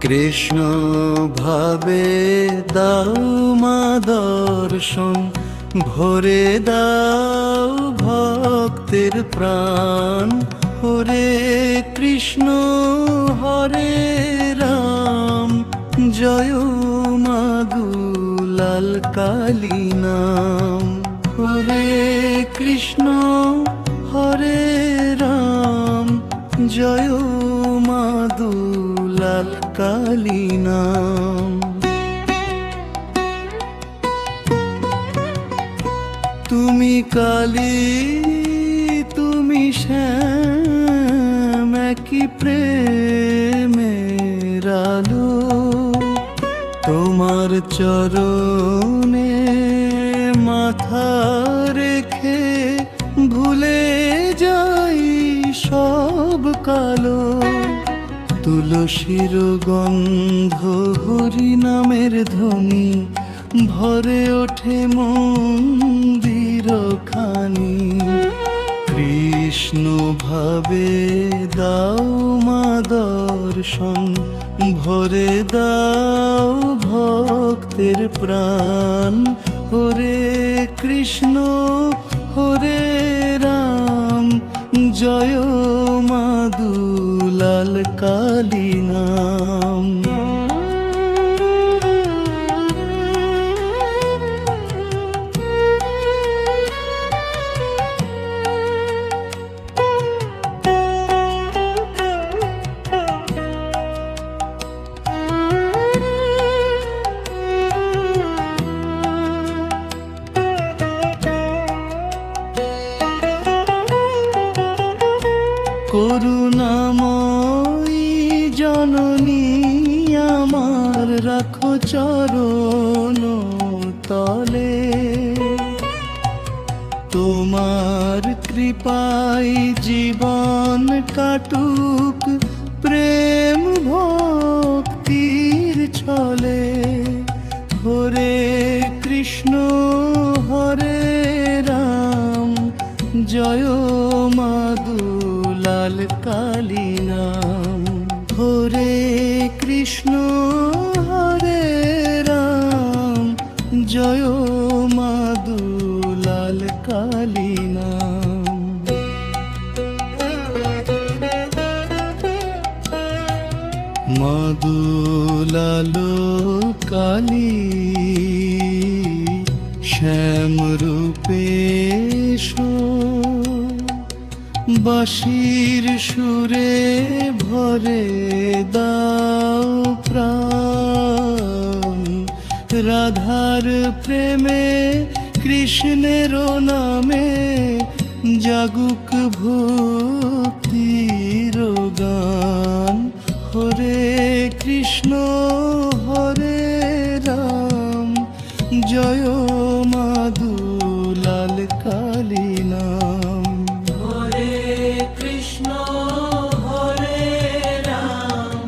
কৃষ্ণ ভাবে দাও মা দর্শন, ভরে দাও ভক্তের প্রাণ। হরে কৃষ্ণ হরে রাম, জয় মা দুলাল কালী নাম। হরে কৃষ্ণ হরে রাম, জয় মা দুলাল কালী নাম। তুমি কালী তুমি শ্যাম, একই প্রেমের আলো। তোমার চরণে মাথা রেখে ভুলে যাই সব কালো। তুলসীর গন্ধ হরি নামের ধ্বনি, ভরে ওঠে মন্দির খানি। কৃষ্ণ ভাবে দাও মা দর্শন, ভরে দাও ভক্তের প্রাণ। হরে কৃষ্ণ হরে রাম, জয় মা দুলাল কালী নাম। করুণাময়ী জননী আমার, রাখো চরণ তলে। তোমার কৃপায় জীবন কাটুক প্রেম ভক্তির ছলে। হরে কৃষ্ণ হরে রাম, জয় মা দুলাল কালী নাম। হরে কৃষ্ণ হরে রাম, জয় মা দুলাল কালী নাম। মা দুলাল কালী শ্যাম রূপে এসো, বাঁশির সুরে ভরে দাও প্রাণ। রাধার প্রেমে কৃষ্ণের নামে, জাগুক ভক্তির গান। হরে কৃষ্ণ হরে রাম, জয় মা দুলাল কালী নাম। হরে কৃষ্ণ হরে রাম,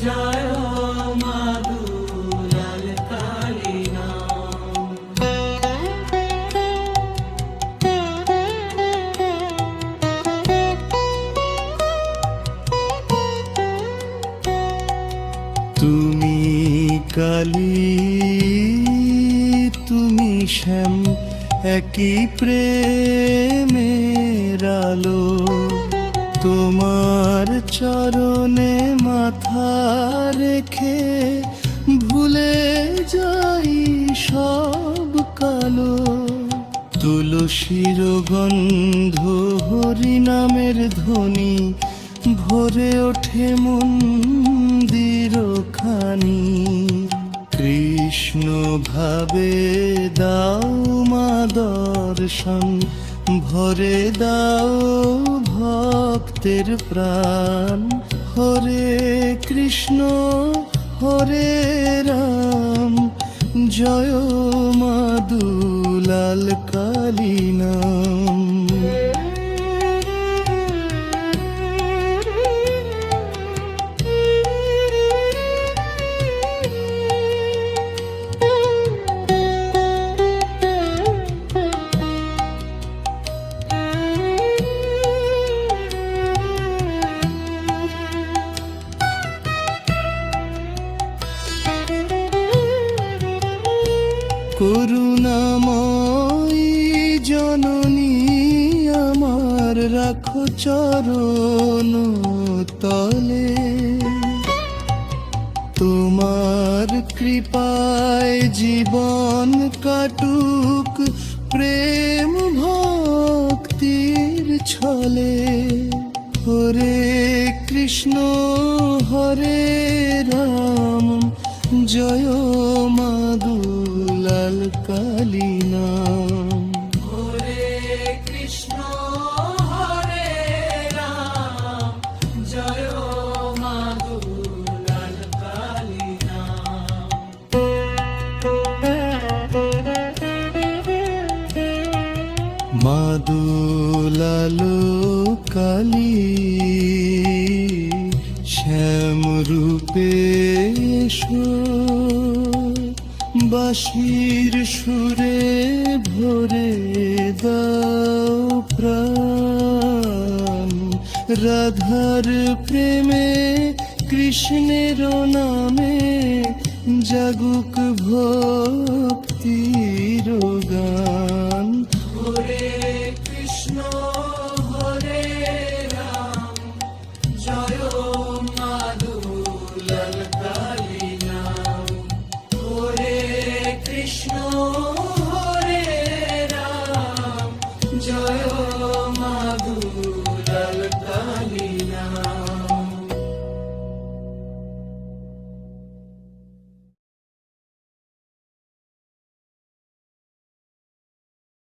জয় মা দুলাল কালী নাম। তুমি কালী তুমি শ্যাম, একই প্রেমের আলো। তোমার চরণে মাথা রেখে ভুলে যাই সব কালো। তুলসীর গন্ধ হরি নামের ধ্বনি, ভরে ওঠে মন্দির খানি। কৃষ্ণ ভাবে দাও মা দর্শন, ভরে দাও ভক্তের প্রাণ। হরে কৃষ্ণ হরে রাম, জয় মা দুলাল কালী নাম। করুণাময়ী জননী আমার রাখো চরণ তলে তোমার কৃপায় জীবন কাটুক প্রেম ভক্তির ছলে হরে কৃষ্ণ হরে রাম জয় মাদুলাল কালী নাম হরে কৃষ্ণ হরে রাম জয় মাধুলাল কালী নাম মাদুলাল কালী শ্যাম রূপে এসো বাঁশির সুরে ভরে দাও প্রাণ রাধার প্রেমে কৃষ্ণের নামে জাগুক ভক্তির গান